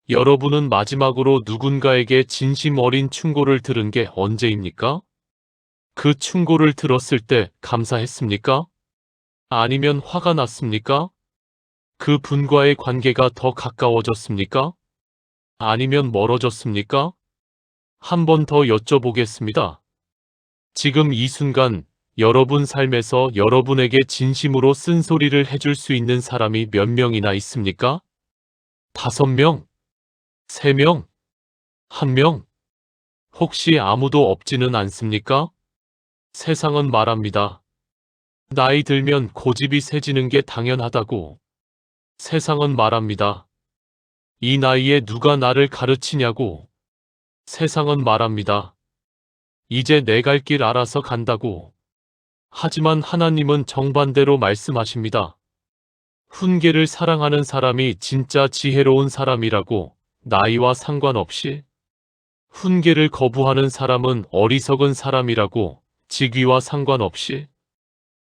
여러분은 마지막으로 누군가에게 진심 어린 충고를 들은 게 언제입니까? 그 충고를 들었을 때 감사했습니까? 아니면 화가 났습니까? 그 분과의 관계가 더 가까워졌습니까? 아니면 멀어졌습니까? 한 번 더 여쭤보겠습니다. 지금 이 순간 여러분 삶에서 여러분에게 진심으로 쓴소리를 해줄 수 있는 사람이 몇 명이나 있습니까? 5명? 3명? 1명? 혹시 아무도 없지는 않습니까? 세상은 말합니다. 나이 들면 고집이 세지는 게 당연하다고. 세상은 말합니다. 이 나이에 누가 나를 가르치냐고. 세상은 말합니다. 이제 내 갈 길 알아서 간다고. 하지만 하나님은 정반대로 말씀하십니다. 훈계를 사랑하는 사람이 진짜 지혜로운 사람이라고, 나이와 상관없이. 훈계를 거부하는 사람은 어리석은 사람이라고, 직위와 상관없이.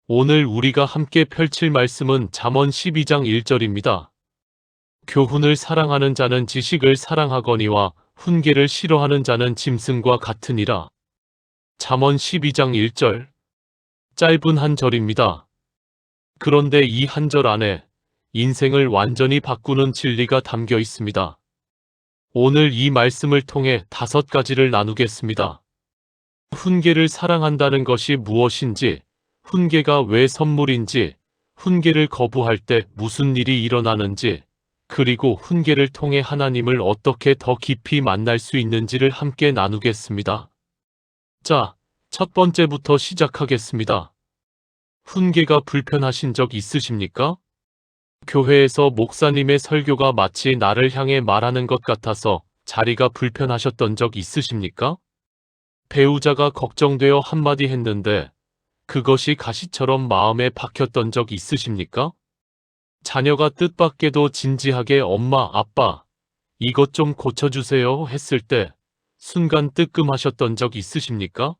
오늘 우리가 함께 펼칠 말씀은 잠언 12장 1절입니다. 교훈을 사랑하는 자는 지식을 사랑하거니와 훈계를 싫어하는 자는 짐승과 같으니라. 잠언 12장 1절. 짧은 한 절입니다. 그런데 이 한 절 안에 인생을 완전히 바꾸는 진리가 담겨 있습니다. 오늘 이 말씀을 통해 5가지를 나누겠습니다. 훈계를 사랑한다는 것이 무엇인지, 훈계가 왜 선물인지, 훈계를 거부할 때 무슨 일이 일어나는지, 그리고 훈계를 통해 하나님을 어떻게 더 깊이 만날 수 있는지를 함께 나누겠습니다. 자, 첫 번째부터 시작하겠습니다. 훈계가 불편하신 적 있으십니까? 교회에서 목사님의 설교가 마치 나를 향해 말하는 것 같아서 자리가 불편하셨던 적 있으십니까? 배우자가 걱정되어 한마디 했는데 그것이 가시처럼 마음에 박혔던 적 있으십니까? 자녀가 뜻밖에도 진지하게 엄마, 아빠, 이것 좀 고쳐주세요 했을 때 순간 뜨끔하셨던 적 있으십니까?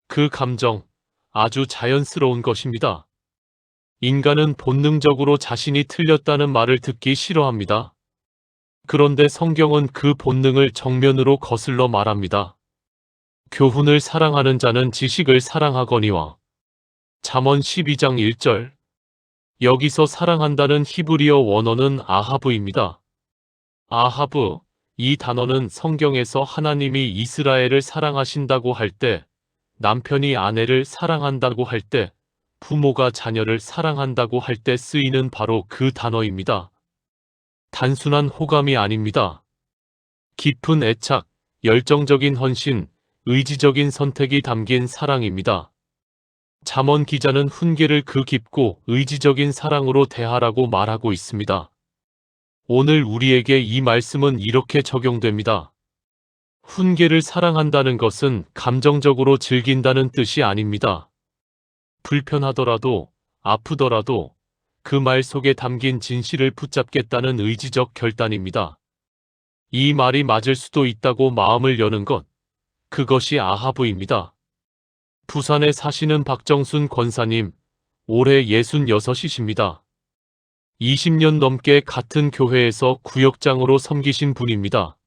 그 감정 아주 자연스러운 것입니다. 인간은 본능적으로 자신이 틀렸다는 말을 듣기 싫어합니다. 그런데 성경은 그 본능을 정면으로 거슬러 말합니다. 교훈을 사랑하는 자는 지식을 사랑하거니와. 잠언 12장 1절. 여기서 사랑한다는 히브리어 원어는 아하브입니다. 아하브, 이 단어는 성경에서 하나님이 이스라엘을 사랑하신다고 할 때, 남편이 아내를 사랑한다고 할 때, 부모가 자녀를 사랑한다고 할 때 쓰이는 바로 그 단어입니다. 단순한 호감이 아닙니다. 깊은 애착, 열정적인 헌신, 의지적인 선택이 담긴 사랑입니다. 잠언 기자는 훈계를 그 깊고 의지적인 사랑으로 대하라고 말하고 있습니다. 오늘 우리에게 이 말씀은 이렇게 적용됩니다. 훈계를 사랑한다는 것은 감정적으로 즐긴다는 뜻이 아닙니다. 불편하더라도, 아프더라도 그 말 속에 담긴 진실을 붙잡겠다는 의지적 결단입니다. 이 말이 맞을 수도 있다고 마음을 여는 것, 그것이 아하브입니다. 부산에 사시는 박정순 권사님, 올해 66이십니다. 20년 넘게 같은 교회에서 구역장으로 섬기신 분입니다.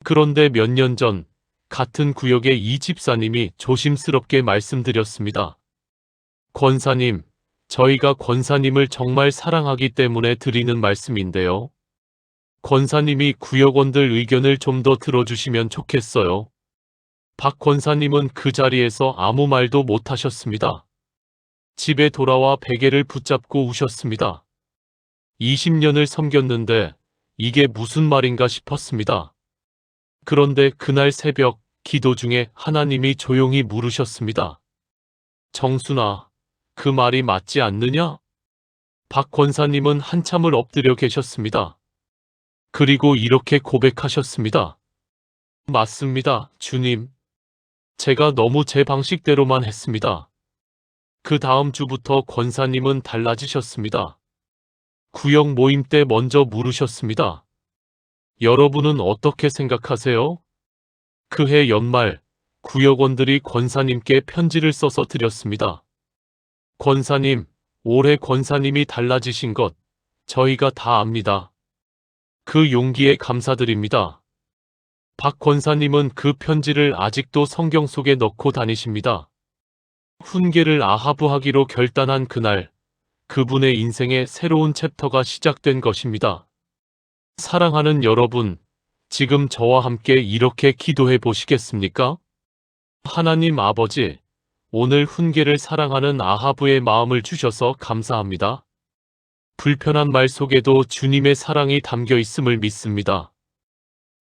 그런데 몇 년 전 같은 구역의 이 집사님이 조심스럽게 말씀드렸습니다. 권사님, 저희가 권사님을 정말 사랑하기 때문에 드리는 말씀인데요. 권사님이 구역원들 의견을 좀 더 들어주시면 좋겠어요. 박 권사님은 그 자리에서 아무 말도 못하셨습니다. 집에 돌아와 베개를 붙잡고 우셨습니다. 20년을 섬겼는데 이게 무슨 말인가 싶었습니다. 그런데 그날 새벽 기도 중에 하나님이 조용히 물으셨습니다. 정순아, 그 말이 맞지 않느냐? 박 권사님은 한참을 엎드려 계셨습니다. 그리고 이렇게 고백하셨습니다. 맞습니다, 주님. 제가 너무 제 방식대로만 했습니다. 그 다음 주부터 권사님은 달라지셨습니다. 구역 모임 때 먼저 물으셨습니다. 여러분은 어떻게 생각하세요? 그해 연말 구역원들이 권사님께 편지를 써서 드렸습니다. 권사님, 올해 권사님이 달라지신 것 저희가 다 압니다. 그 용기에 감사드립니다. 박 권사님은 그 편지를 아직도 성경 속에 넣고 다니십니다. 훈계를 아하브하기로 결단한 그날, 그분의 인생의 새로운 챕터가 시작된 것입니다. 사랑하는 여러분, 지금 저와 함께 이렇게 기도해 보시겠습니까? 하나님 아버지, 오늘 훈계를 사랑하는 아하브의 마음을 주셔서 감사합니다. 불편한 말 속에도 주님의 사랑이 담겨 있음을 믿습니다.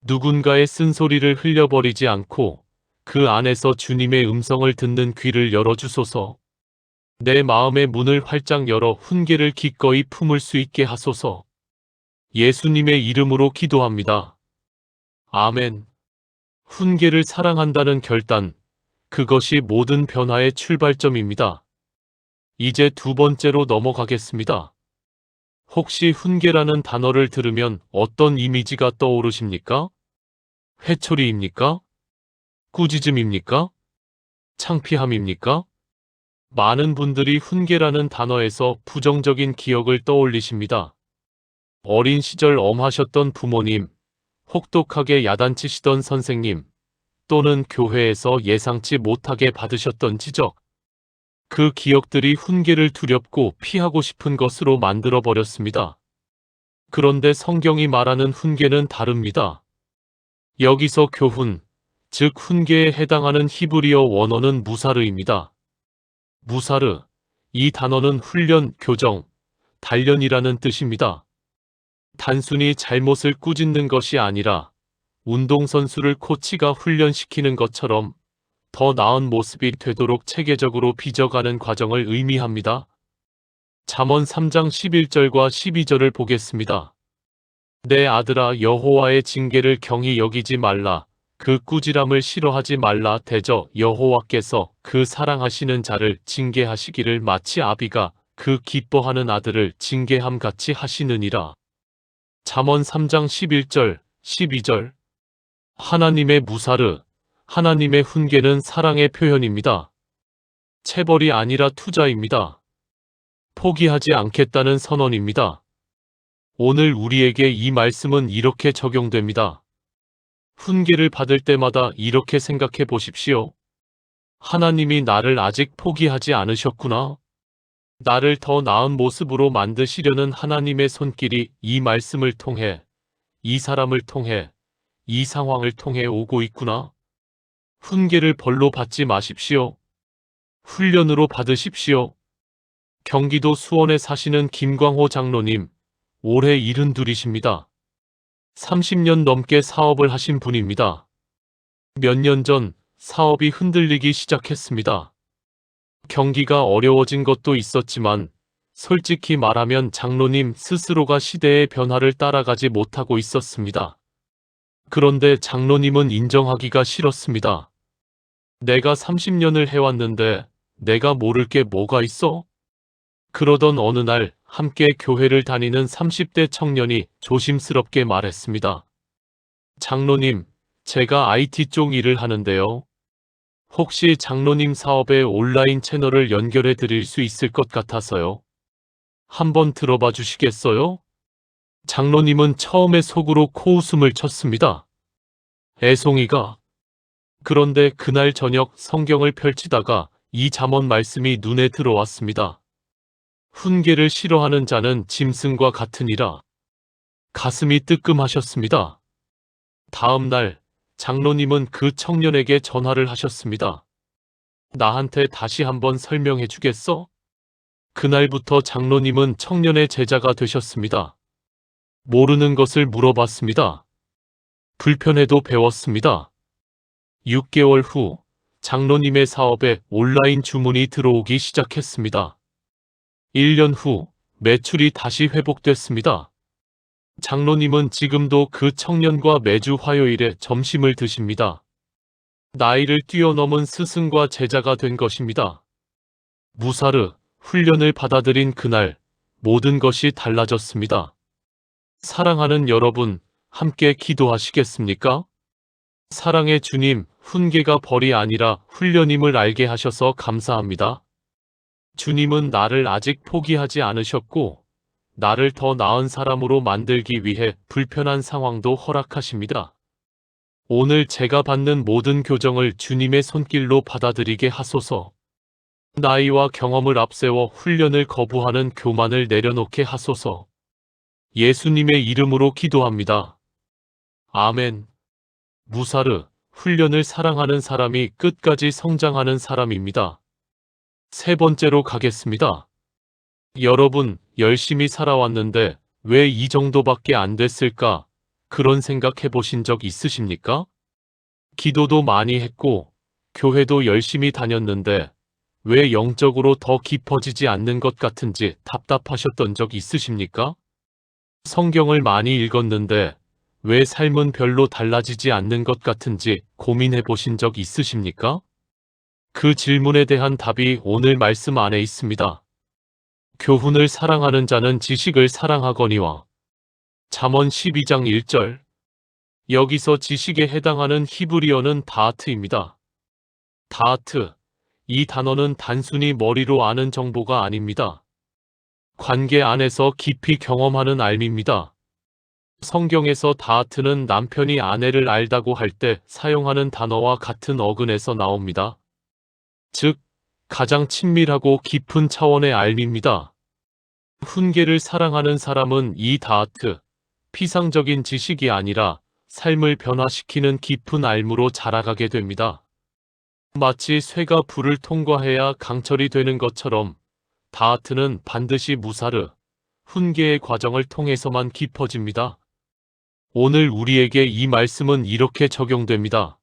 누군가의 쓴소리를 흘려버리지 않고 그 안에서 주님의 음성을 듣는 귀를 열어주소서. 내 마음의 문을 활짝 열어 훈계를 기꺼이 품을 수 있게 하소서. 예수님의 이름으로 기도합니다. 아멘. 훈계를 사랑한다는 결단, 그것이 모든 변화의 출발점입니다. 이제 두 번째로 넘어가겠습니다. 혹시 훈계라는 단어를 들으면 어떤 이미지가 떠오르십니까? 회초리입니까? 꾸짖음입니까? 창피함입니까? 많은 분들이 훈계라는 단어에서 부정적인 기억을 떠올리십니다. 어린 시절 엄하셨던 부모님, 혹독하게 야단치시던 선생님, 또는 교회에서 예상치 못하게 받으셨던 지적. 그 기억들이 훈계를 두렵고 피하고 싶은 것으로 만들어버렸습니다. 그런데 성경이 말하는 훈계는 다릅니다. 여기서 교훈, 즉 훈계에 해당하는 히브리어 원어는 무사르입니다. 무사르, 이 단어는 훈련, 교정, 단련이라는 뜻입니다. 단순히 잘못을 꾸짖는 것이 아니라 운동선수를 코치가 훈련시키는 것처럼 더 나은 모습이 되도록 체계적으로 빚어가는 과정을 의미합니다. 잠언 3장 11절과 12절을 보겠습니다. 내 아들아 여호와의 징계를 경히 여기지 말라. 그 꾸지람을 싫어하지 말라. 대저 여호와께서 그 사랑하시는 자를 징계하시기를 마치 아비가 그 기뻐하는 아들을 징계함 같이 하시느니라. 잠언 3장 11절, 12절. 하나님의 무사르, 하나님의 훈계는 사랑의 표현입니다. 체벌이 아니라 투자입니다. 포기하지 않겠다는 선언입니다. 오늘 우리에게 이 말씀은 이렇게 적용됩니다. 훈계를 받을 때마다 이렇게 생각해 보십시오. 하나님이 나를 아직 포기하지 않으셨구나. 나를 더 나은 모습으로 만드시려는 하나님의 손길이 이 말씀을 통해, 이 사람을 통해, 이 상황을 통해 오고 있구나. 훈계를 벌로 받지 마십시오. 훈련으로 받으십시오. 경기도 수원에 사시는 김광호 장로님, 올해 72이십니다. 30년 넘게 사업을 하신 분입니다. 몇 년 전 사업이 흔들리기 시작했습니다. 경기가 어려워진 것도 있었지만 솔직히 말하면 장로님 스스로가 시대의 변화를 따라가지 못하고 있었습니다. 그런데 장로님은 인정하기가 싫었습니다. 내가 30년을 해왔는데 내가 모를 게 뭐가 있어? 그러던 어느 날 함께 교회를 다니는 30대 청년이 조심스럽게 말했습니다. 장로님, 제가 IT 쪽 일을 하는데요. 혹시 장로님 사업에 온라인 채널을 연결해 드릴 수 있을 것 같아서요. 한번 들어봐 주시겠어요? 장로님은 처음에 속으로 코웃음을 쳤습니다. 애송이가. 그런데 그날 저녁 성경을 펼치다가 이 잠언 말씀이 눈에 들어왔습니다. 훈계를 싫어하는 자는 짐승과 같으니라. 가슴이 뜨끔하셨습니다. 다음 날 장로님은 그 청년에게 전화를 하셨습니다. 나한테 다시 한번 설명해 주겠어? 그날부터 장로님은 청년의 제자가 되셨습니다. 모르는 것을 물어봤습니다. 불편해도 배웠습니다. 6개월 후 장로님의 사업에 온라인 주문이 들어오기 시작했습니다. 1년 후 매출이 다시 회복됐습니다. 장로님은 지금도 그 청년과 매주 화요일에 점심을 드십니다. 나이를 뛰어넘은 스승과 제자가 된 것입니다. 무사르, 훈련을 받아들인 그날 모든 것이 달라졌습니다. 사랑하는 여러분, 함께 기도하시겠습니까? 사랑의 주님, 훈계가 벌이 아니라 훈련임을 알게 하셔서 감사합니다. 주님은 나를 아직 포기하지 않으셨고 나를 더 나은 사람으로 만들기 위해 불편한 상황도 허락하십니다. 오늘 제가 받는 모든 교정을 주님의 손길로 받아들이게 하소서. 나이와 경험을 앞세워 훈련을 거부하는 교만을 내려놓게 하소서. 예수님의 이름으로 기도합니다. 아멘. 무사르, 훈련을 사랑하는 사람이 끝까지 성장하는 사람입니다. 세 번째로 가겠습니다. 여러분, 열심히 살아왔는데 왜 이 정도밖에 안 됐을까? 그런 생각 해보신 적 있으십니까? 기도도 많이 했고, 교회도 열심히 다녔는데, 왜 영적으로 더 깊어지지 않는 것 같은지 답답하셨던 적 있으십니까? 성경을 많이 읽었는데, 왜 삶은 별로 달라지지 않는 것 같은지 고민해 보신 적 있으십니까? 그 질문에 대한 답이 오늘 말씀 안에 있습니다. 교훈을 사랑하는 자는 지식을 사랑하거니와. 잠언 12장 1절. 여기서 지식에 해당하는 히브리어는 다하트입니다. 다하트. 이 단어는 단순히 머리로 아는 정보가 아닙니다. 관계 안에서 깊이 경험하는 알미입니다. 성경에서 다하트는 남편이 아내를 알다고 할 때 사용하는 단어와 같은 어근에서 나옵니다. 즉, 가장 친밀하고 깊은 차원의 알미입니다. 훈계를 사랑하는 사람은 이 다하트, 피상적인 지식이 아니라 삶을 변화시키는 깊은 알무로 자라가게 됩니다. 마치 쇠가 불을 통과해야 강철이 되는 것처럼 다하트는 반드시 무사르, 훈계의 과정을 통해서만 깊어집니다. 오늘 우리에게 이 말씀은 이렇게 적용됩니다.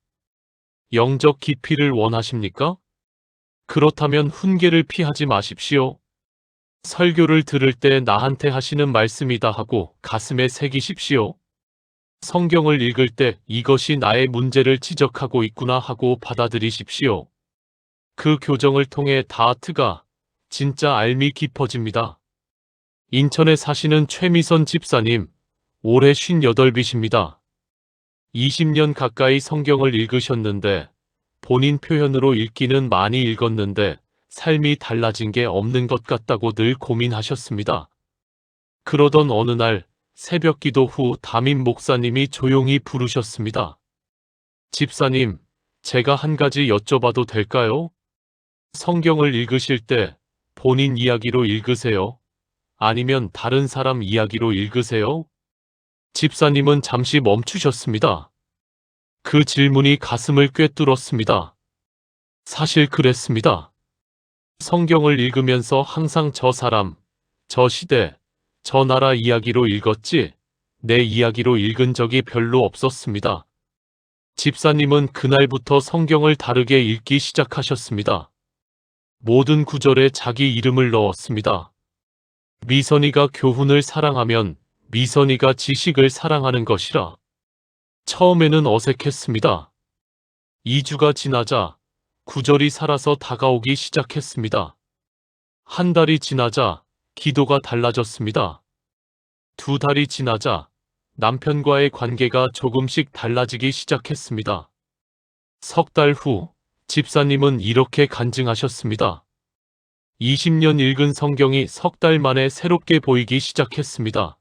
영적 깊이를 원하십니까? 그렇다면 훈계를 피하지 마십시오. 설교를 들을 때 나한테 하시는 말씀이다 하고 가슴에 새기십시오. 성경을 읽을 때 이것이 나의 문제를 지적하고 있구나 하고 받아들이십시오. 그 교정을 통해 다하트가 진짜 알미 깊어집니다. 인천에 사시는 최미선 집사님, 올해 58이십니다. 20년 가까이 성경을 읽으셨는데 본인 표현으로 읽기는 많이 읽었는데 삶이 달라진 게 없는 것 같다고 늘 고민하셨습니다. 그러던 어느 날 새벽 기도 후 담임 목사님이 조용히 부르셨습니다. 집사님, 제가 한 가지 여쭤봐도 될까요? 성경을 읽으실 때 본인 이야기로 읽으세요? 아니면 다른 사람 이야기로 읽으세요? 집사님은 잠시 멈추셨습니다. 그 질문이 가슴을 꿰뚫었습니다. 사실 그랬습니다. 성경을 읽으면서 항상 저 사람, 저 시대, 저 나라 이야기로 읽었지 내 이야기로 읽은 적이 별로 없었습니다. 집사님은 그날부터 성경을 다르게 읽기 시작하셨습니다. 모든 구절에 자기 이름을 넣었습니다. 미선이가 교훈을 사랑하면 미선이가 지식을 사랑하는 것이라. 처음에는 어색했습니다. 2주가 지나자 구절이 살아서 다가오기 시작했습니다. 한 달이 지나자 기도가 달라졌습니다. 2달이 지나자 남편과의 관계가 조금씩 달라지기 시작했습니다. 3달 후 집사님은 이렇게 간증하셨습니다. 20년 읽은 성경이 3달 만에 새롭게 보이기 시작했습니다.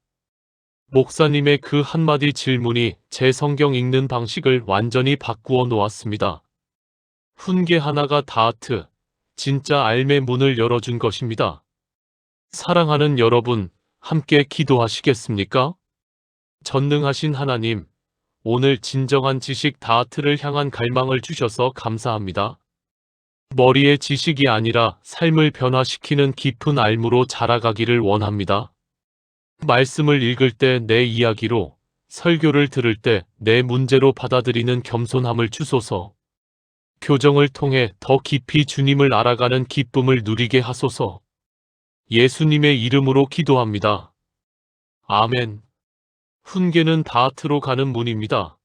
목사님의 그 한마디 질문이 제 성경 읽는 방식을 완전히 바꾸어 놓았습니다. 훈계 하나가 다하트, 진짜 알매 문을 열어준 것입니다. 사랑하는 여러분, 함께 기도하시겠습니까? 전능하신 하나님, 오늘 진정한 지식 다하트를 향한 갈망을 주셔서 감사합니다. 머리의 지식이 아니라 삶을 변화시키는 깊은 알무로 자라가기를 원합니다. 말씀을 읽을 때 내 이야기로, 설교를 들을 때 내 문제로 받아들이는 겸손함을 주소서. 교정을 통해 더 깊이 주님을 알아가는 기쁨을 누리게 하소서. 예수님의 이름으로 기도합니다. 아멘. 훈계는 다하트로 가는 문입니다.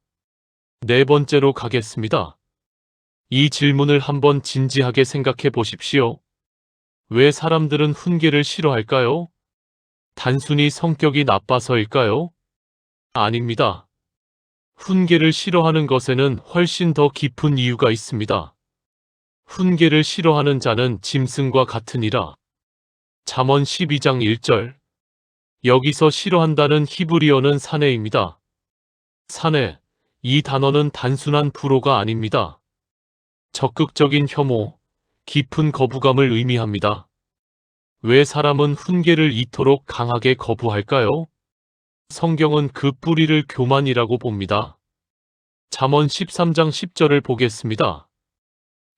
네 번째로 가겠습니다. 이 질문을 한번 진지하게 생각해 보십시오. 왜 사람들은 훈계를 싫어할까요? 단순히 성격이 나빠서일까요? 아닙니다. 훈계를 싫어하는 것에는 훨씬 더 깊은 이유가 있습니다. 훈계를 싫어하는 자는 짐승과 같으니라. 잠언 12장 1절. 여기서 싫어한다는 히브리어는 사내입니다. 사내, 이 단어는 단순한 불호가 아닙니다. 적극적인 혐오, 깊은 거부감을 의미합니다. 왜 사람은 훈계를 이토록 강하게 거부할까요? 성경은 그 뿌리를 교만이라고 봅니다. 잠언 13장 10절을 보겠습니다.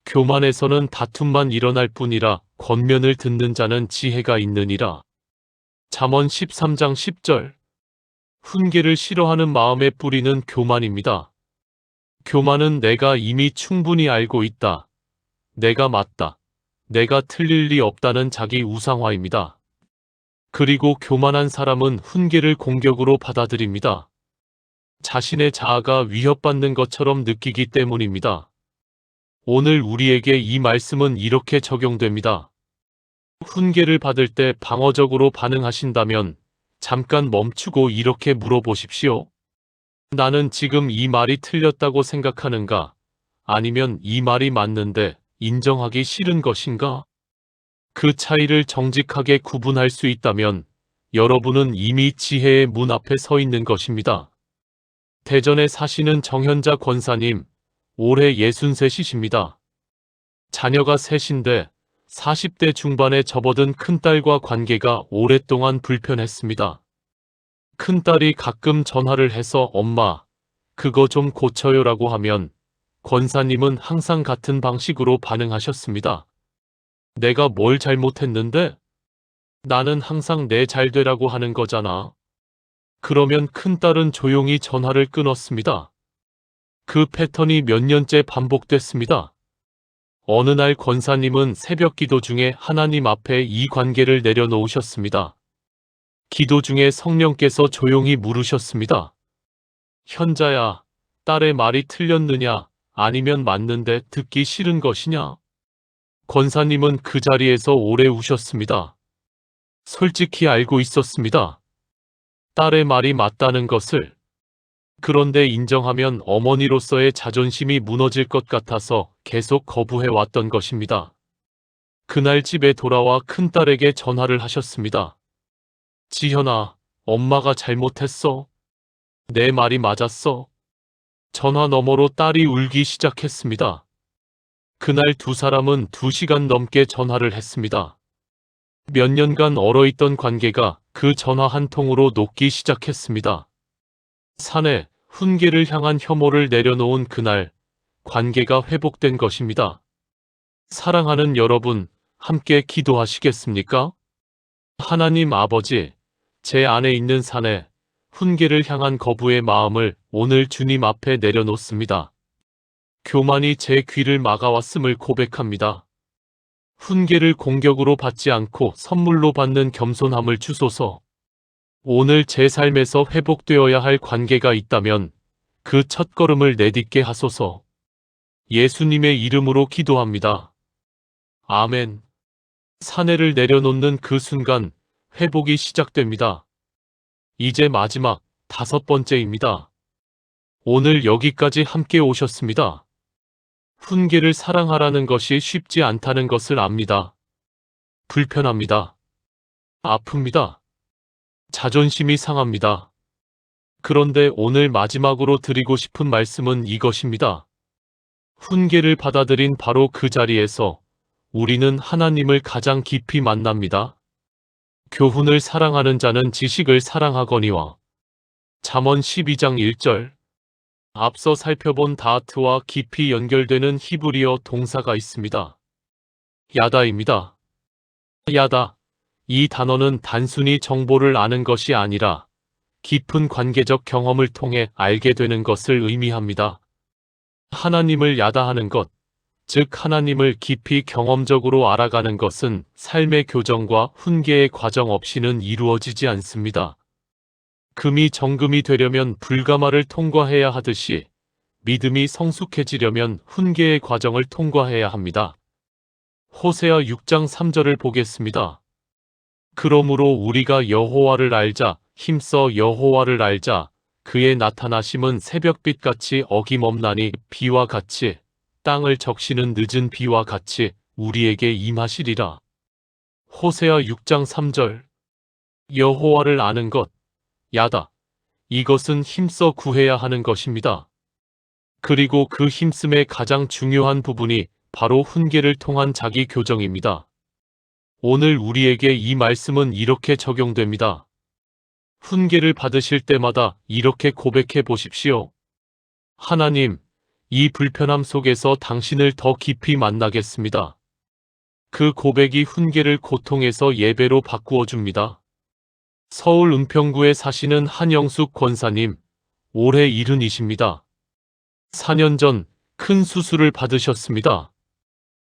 교만에서는 다툼만 일어날 뿐이라 권면을 듣는 자는 지혜가 있느니라. 잠언 13장 10절. 훈계를 싫어하는 마음의 뿌리는 교만입니다. 교만은 내가 이미 충분히 알고 있다. 내가 맞다. 내가 틀릴 리 없다는 자기 우상화입니다. 그리고 교만한 사람은 훈계를 공격으로 받아들입니다. 자신의 자아가 위협받는 것처럼 느끼기 때문입니다. 오늘 우리에게 이 말씀은 이렇게 적용됩니다. 훈계를 받을 때 방어적으로 반응하신다면 잠깐 멈추고 이렇게 물어보십시오. 나는 지금 이 말이 틀렸다고 생각하는가? 아니면 이 말이 맞는데 인정하기 싫은 것인가? 그 차이를 정직하게 구분할 수 있다면 여러분은 이미 지혜의 문 앞에 서 있는 것입니다. 대전에 사시는 정현자 권사님, 올해 63이십니다. 자녀가 셋인데 40대 중반에 접어든 큰딸과 관계가 오랫동안 불편했습니다. 큰딸이 가끔 전화를 해서 엄마, 그거 좀 고쳐요라고 하면 권사님은 항상 같은 방식으로 반응하셨습니다. 내가 뭘 잘못했는데? 나는 항상 내 잘되라고 하는 거잖아. 그러면 큰딸은 조용히 전화를 끊었습니다. 그 패턴이 몇 년째 반복됐습니다. 어느 날 권사님은 새벽 기도 중에 하나님 앞에 이 관계를 내려놓으셨습니다. 기도 중에 성령께서 조용히 물으셨습니다. 현자야, 딸의 말이 틀렸느냐, 아니면 맞는데 듣기 싫은 것이냐? 권사님은 그 자리에서 오래 우셨습니다. 솔직히 알고 있었습니다. 딸의 말이 맞다는 것을. 그런데 인정하면 어머니로서의 자존심이 무너질 것 같아서 계속 거부해왔던 것입니다. 그날 집에 돌아와 큰딸에게 전화를 하셨습니다. 지현아, 엄마가 잘못했어. 내 말이 맞았어. 전화 너머로 딸이 울기 시작했습니다. 그날 두 사람은 2시간 넘게 전화를 했습니다. 몇 년간 얼어있던 관계가 그 전화 한 통으로 녹기 시작했습니다. 사내, 훈계를 향한 혐오를 내려놓은 그날, 관계가 회복된 것입니다. 사랑하는 여러분, 함께 기도하시겠습니까? 하나님 아버지, 제 안에 있는 사내, 훈계를 향한 거부의 마음을 오늘 주님 앞에 내려놓습니다. 교만이 제 귀를 막아왔음을 고백합니다. 훈계를 공격으로 받지 않고 선물로 받는 겸손함을 주소서. 오늘 제 삶에서 회복되어야 할 관계가 있다면 그 첫걸음을 내딛게 하소서. 예수님의 이름으로 기도합니다. 아멘. 사내를 내려놓는 그 순간 회복이 시작됩니다. 이제 마지막 5번째입니다. 오늘 여기까지 함께 오셨습니다. 훈계를 사랑하라는 것이 쉽지 않다는 것을 압니다. 불편합니다. 아픕니다. 자존심이 상합니다. 그런데 오늘 마지막으로 드리고 싶은 말씀은 이것입니다. 훈계를 받아들인 바로 그 자리에서 우리는 하나님을 가장 깊이 만납니다. 교훈을 사랑하는 자는 지식을 사랑하거니와. 잠언 12장 1절. 앞서 살펴본 다하트와 깊이 연결되는 히브리어 동사가 있습니다. 야다입니다. 야다. 이 단어는 단순히 정보를 아는 것이 아니라 깊은 관계적 경험을 통해 알게 되는 것을 의미합니다. 하나님을 야다하는 것, 즉 하나님을 깊이 경험적으로 알아가는 것은 삶의 교정과 훈계의 과정 없이는 이루어지지 않습니다. 금이 정금이 되려면 불가마를 통과해야 하듯이 믿음이 성숙해지려면 훈계의 과정을 통과해야 합니다. 호세아 6장 3절을 보겠습니다. 그러므로 우리가 여호와를 알자, 힘써 여호와를 알자. 그의 나타나심은 새벽빛같이 어김없나니 비와 같이 땅을 적시는 늦은 비와 같이 우리에게 임하시리라. 호세아 6장 3절. 여호와를 아는 것, 야다. 이것은 힘써 구해야 하는 것입니다. 그리고 그 힘씀의 가장 중요한 부분이 바로 훈계를 통한 자기 교정입니다. 오늘 우리에게 이 말씀은 이렇게 적용됩니다. 훈계를 받으실 때마다 이렇게 고백해 보십시오. 하나님, 이 불편함 속에서 당신을 더 깊이 만나겠습니다. 그 고백이 훈계를 고통에서 예배로 바꾸어 줍니다. 서울 은평구에 사시는 한영숙 권사님, 올해 70이십니다. 4년 전 큰 수술을 받으셨습니다.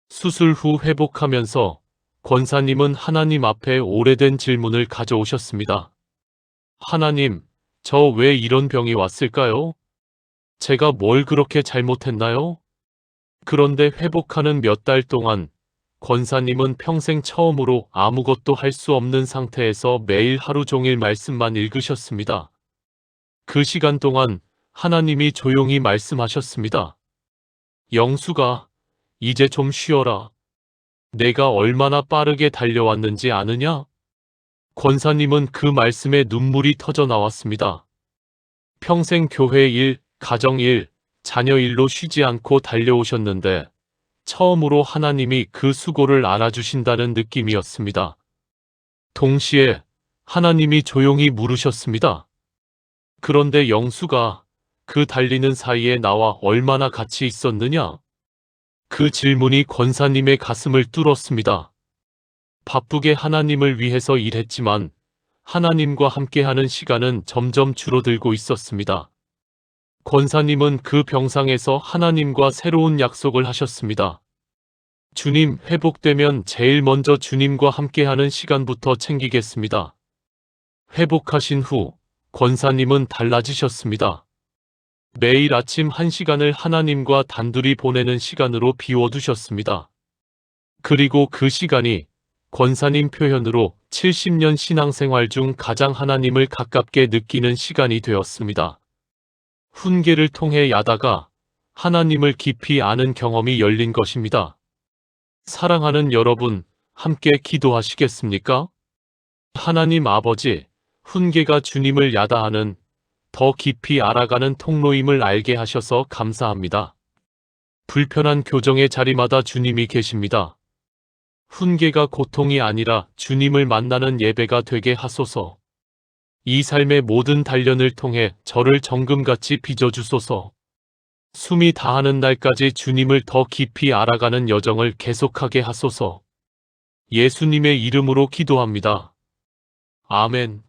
수술 후 회복하면서 권사님은 하나님 앞에 오래된 질문을 가져오셨습니다. 하나님, 저 왜 이런 병이 왔을까요? 제가 뭘 그렇게 잘못했나요? 그런데 회복하는 몇 달 동안 권사님은 평생 처음으로 아무것도 할 수 없는 상태에서 매일 하루 종일 말씀만 읽으셨습니다. 그 시간 동안 하나님이 조용히 말씀하셨습니다. 영수가, 이제 좀 쉬어라. 내가 얼마나 빠르게 달려왔는지 아느냐? 권사님은 그 말씀에 눈물이 터져 나왔습니다. 평생 교회 일, 가정 일, 자녀 일로 쉬지 않고 달려오셨는데 처음으로 하나님이 그 수고를 알아주신다는 느낌이었습니다. 동시에 하나님이 조용히 물으셨습니다. 그런데 영수가 그 달리는 사이에 나와 얼마나 같이 있었느냐? 그 질문이 권사님의 가슴을 뚫었습니다. 바쁘게 하나님을 위해서 일했지만 하나님과 함께하는 시간은 점점 줄어들고 있었습니다. 권사님은 그 병상에서 하나님과 새로운 약속을 하셨습니다. 주님, 회복되면 제일 먼저 주님과 함께하는 시간부터 챙기겠습니다. 회복하신 후 권사님은 달라지셨습니다. 매일 아침 1시간을 하나님과 단둘이 보내는 시간으로 비워두셨습니다. 그리고 그 시간이 권사님 표현으로 70년 신앙생활 중 가장 하나님을 가깝게 느끼는 시간이 되었습니다. 훈계를 통해 야다가 하나님을 깊이 아는 경험이 열린 것입니다. 사랑하는 여러분, 함께 기도하시겠습니까? 하나님 아버지, 훈계가 주님을 야다하는 더 깊이 알아가는 통로임을 알게 하셔서 감사합니다. 불편한 교정의 자리마다 주님이 계십니다. 훈계가 고통이 아니라 주님을 만나는 예배가 되게 하소서. 이 삶의 모든 단련을 통해 저를 정금같이 빚어주소서. 숨이 다하는 날까지 주님을 더 깊이 알아가는 여정을 계속하게 하소서. 예수님의 이름으로 기도합니다. 아멘.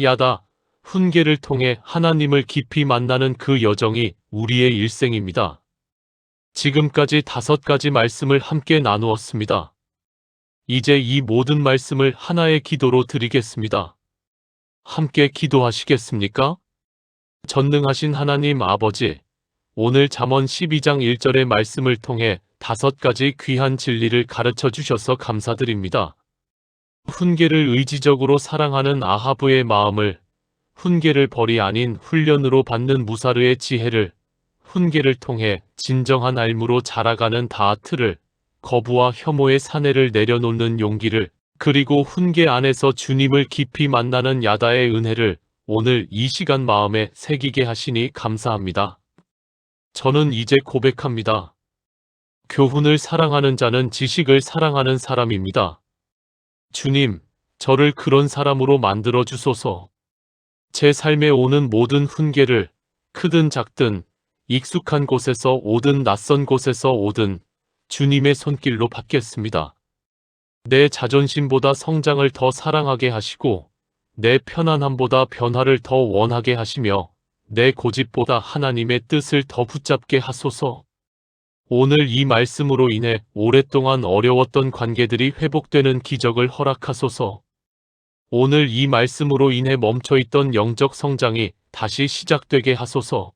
야다, 훈계를 통해 하나님을 깊이 만나는 그 여정이 우리의 일생입니다. 지금까지 5가지 말씀을 함께 나누었습니다. 이제 이 모든 말씀을 하나의 기도로 드리겠습니다. 함께 기도하시겠습니까? 전능하신 하나님 아버지, 오늘 잠언 12장 1절의 말씀을 통해 5가지 귀한 진리를 가르쳐 주셔서 감사드립니다. 훈계를 의지적으로 사랑하는 아하브의 마음을, 훈계를 벌이 아닌 훈련으로 받는 무사르의 지혜를, 훈계를 통해 진정한 알무로 자라가는 다하트를, 거부와 혐오의 사내를 내려놓는 용기를, 그리고 훈계 안에서 주님을 깊이 만나는 야다의 은혜를 오늘 이 시간 마음에 새기게 하시니 감사합니다. 저는 이제 고백합니다. 교훈을 사랑하는 자는 지식을 사랑하는 사람입니다. 주님, 저를 그런 사람으로 만들어 주소서. 제 삶에 오는 모든 훈계를 크든 작든 익숙한 곳에서 오든 낯선 곳에서 오든 주님의 손길로 받겠습니다. 내 자존심보다 성장을 더 사랑하게 하시고 내 편안함보다 변화를 더 원하게 하시며 내 고집보다 하나님의 뜻을 더 붙잡게 하소서. 오늘 이 말씀으로 인해 오랫동안 어려웠던 관계들이 회복되는 기적을 허락하소서. 오늘 이 말씀으로 인해 멈춰있던 영적 성장이 다시 시작되게 하소서.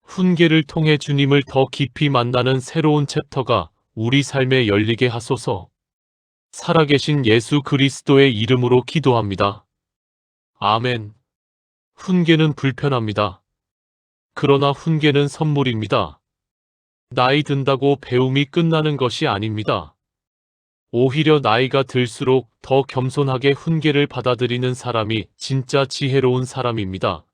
훈계를 통해 주님을 더 깊이 만나는 새로운 챕터가 우리 삶에 열리게 하소서. 살아계신 예수 그리스도의 이름으로 기도합니다. 아멘. 훈계는 불편합니다. 그러나 훈계는 선물입니다. 나이 든다고 배움이 끝나는 것이 아닙니다. 오히려 나이가 들수록 더 겸손하게 훈계를 받아들이는 사람이 진짜 지혜로운 사람입니다.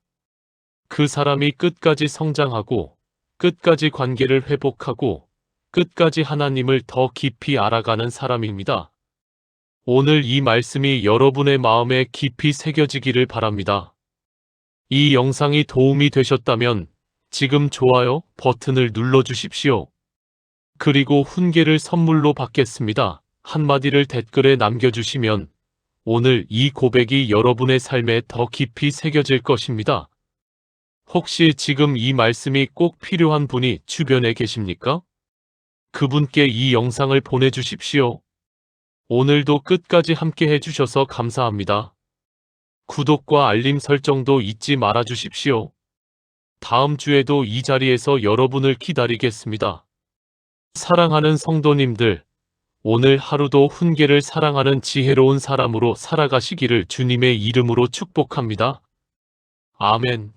그 사람이 끝까지 성장하고, 끝까지 관계를 회복하고, 끝까지 하나님을 더 깊이 알아가는 사람입니다. 오늘 이 말씀이 여러분의 마음에 깊이 새겨지기를 바랍니다. 이 영상이 도움이 되셨다면 지금 좋아요 버튼을 눌러주십시오. 그리고 훈계를 선물로 받겠습니다. 한마디를 댓글에 남겨주시면 오늘 이 고백이 여러분의 삶에 더 깊이 새겨질 것입니다. 혹시 지금 이 말씀이 꼭 필요한 분이 주변에 계십니까? 그분께 이 영상을 보내주십시오. 오늘도 끝까지 함께 해주셔서 감사합니다. 구독과 알림 설정도 잊지 말아주십시오. 다음 주에도 이 자리에서 여러분을 기다리겠습니다. 사랑하는 성도님들, 오늘 하루도 훈계를 사랑하는 지혜로운 사람으로 살아가시기를 주님의 이름으로 축복합니다. 아멘.